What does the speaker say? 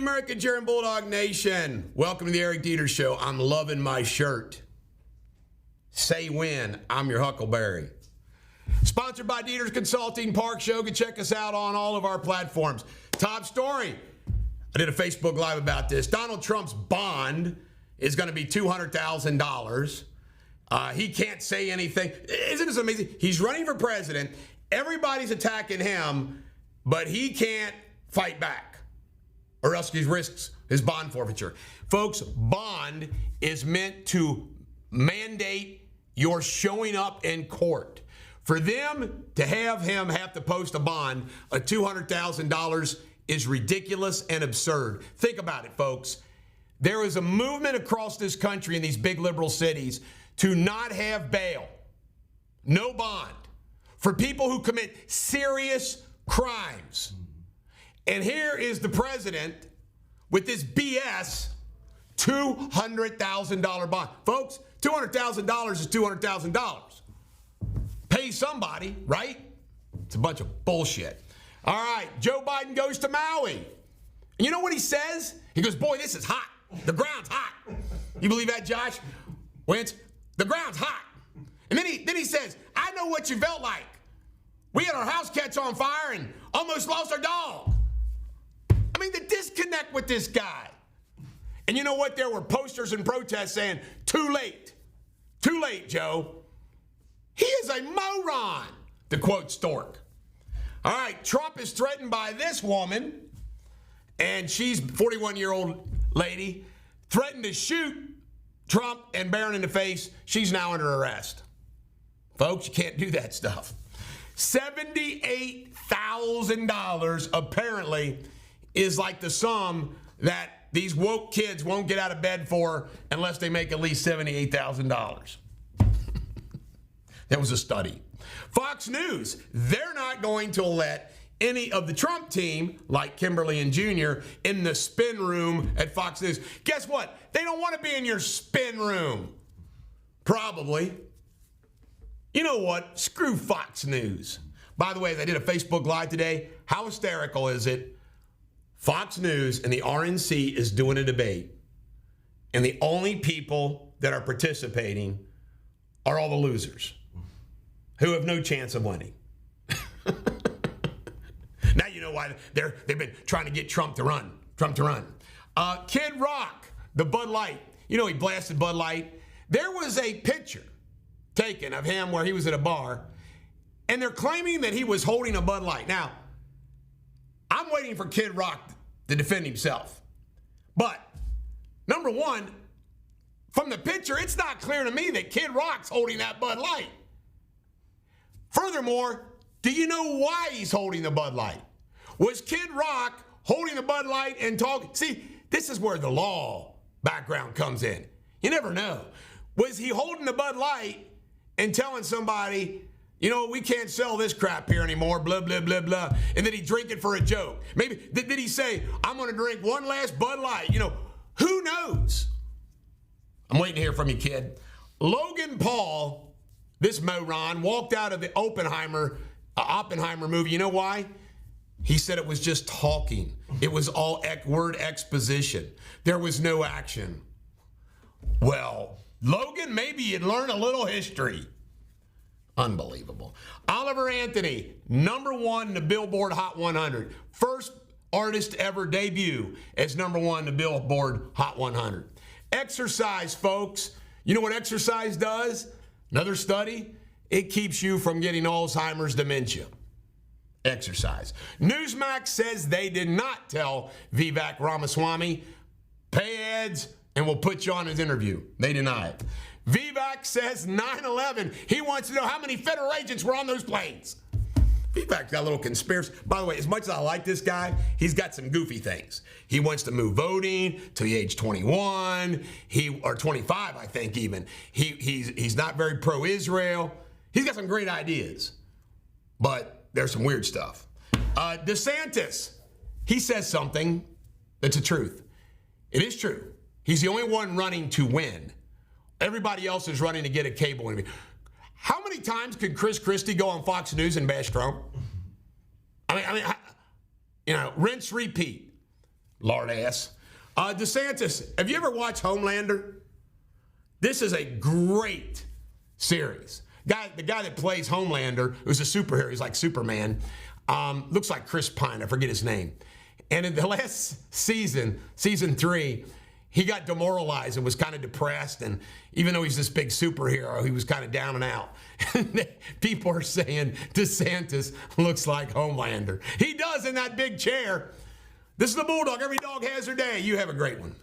American German Bulldog Nation. Welcome to the Eric Deters Show. I'm loving my shirt. Say when. I'm your Huckleberry. Sponsored by Deters Consulting, Park Show. You can check us out on all of our platforms. Top story. I did a Facebook Live about this. Donald Trump's bond is going to be $200,000. He can't say anything. Isn't this amazing? He's running for president. Everybody's attacking him, but he can't fight back, or else he risks his bond forfeiture. Folks, bond is meant to mandate your showing up in court. For them to have him have to post a bond of $200,000 is ridiculous and absurd. Think about it, folks. There is a movement across this country in these big liberal cities to not have bail, no bond, for people who commit serious crimes. And here is the president with this BS $200,000 bond. Folks, $200,000 is $200,000. Pay somebody, right? It's a bunch of bullshit. All right, Joe Biden goes to Maui. And you know what he says? He goes, boy, this is hot. The ground's hot. You believe that, Josh Wentz? The ground's hot. And then he says, I know what you felt like. We had our house catch on fire and almost lost our dog. I mean, the disconnect with this guy. And you know what? There were posters and protests saying, too late. Too late, Joe. He is a moron, to quote Stork. All right, Trump is threatened by this woman, and she's a 41-year-old lady, threatened to shoot Trump and Barron in the face. She's now under arrest. Folks, you can't do that stuff. $78,000 apparently is like the sum that these woke kids won't get out of bed for unless they make at least $78,000. That was a study. Fox News, they're not going to let any of the Trump team, like Kimberly and Jr., in the spin room at Fox News. Guess what? They don't want to be in your spin room. Probably. You know what? Screw Fox News. By the way, they did a Facebook Live today. How hysterical is it? Fox News and the RNC is doing a debate. And the only people that are participating are all the losers who have no chance of winning. Now you know why they've been trying to get Trump to run. Kid Rock, the Bud Light. You know he blasted Bud Light. There was a picture taken of him where he was at a bar, and they're claiming that he was holding a Bud Light. Now, I'm waiting for Kid Rock to defend himself. But, number one, from the picture, it's not clear to me that Kid Rock's holding that Bud Light. Furthermore, do you know why he's holding the Bud Light? Was Kid Rock holding the Bud Light and talking? See, this is where the law background comes in. You never know. Was he holding the Bud Light and telling somebody, you know, we can't sell this crap here anymore, blah, blah, blah, blah, and then he drink it for a joke? Maybe, did he say, I'm going to drink one last Bud Light? You know, who knows? I'm waiting to hear from you, kid. Logan Paul, this moron, walked out of the Oppenheimer movie. You know why? He said it was just talking. It was all word exposition. There was no action. Well, Logan, maybe you'd learn a little history. Unbelievable. Oliver Anthony, #1 in the Billboard Hot 100. First artist ever debut as #1 in the Billboard Hot 100. Exercise, folks. You know what exercise does? Another study, it keeps you from getting Alzheimer's dementia. Exercise. Newsmax says they did not tell Vivek Ramaswamy, pay ads and we'll put you on his interview. They deny it. Vivek says 9/11. He wants to know how many federal agents were on those planes. Vivek's got a little conspiracy. By the way, as much as I like this guy, he's got some goofy things. He wants to move voting to the age 21, or 25, I think even. He's not very pro-Israel. He's got some great ideas, but there's some weird stuff. DeSantis, he says something that's the truth. It is true. He's the only one running to win. Everybody else is running to get a cable interview. How many times could Christie go on Fox News and bash Trump? I mean, rinse, repeat. Lard ass. DeSantis, have you ever watched Homelander? This is a great series. The guy that plays Homelander, who's a superhero, he's like Superman, looks like Chris Pine, I forget his name. And in the last season, season 3, he got demoralized and was kind of depressed. And even though he's this big superhero, he was kind of down and out. People are saying DeSantis looks like Homelander. He does in that big chair. This is the Bulldog. Every dog has their day. You have a great one.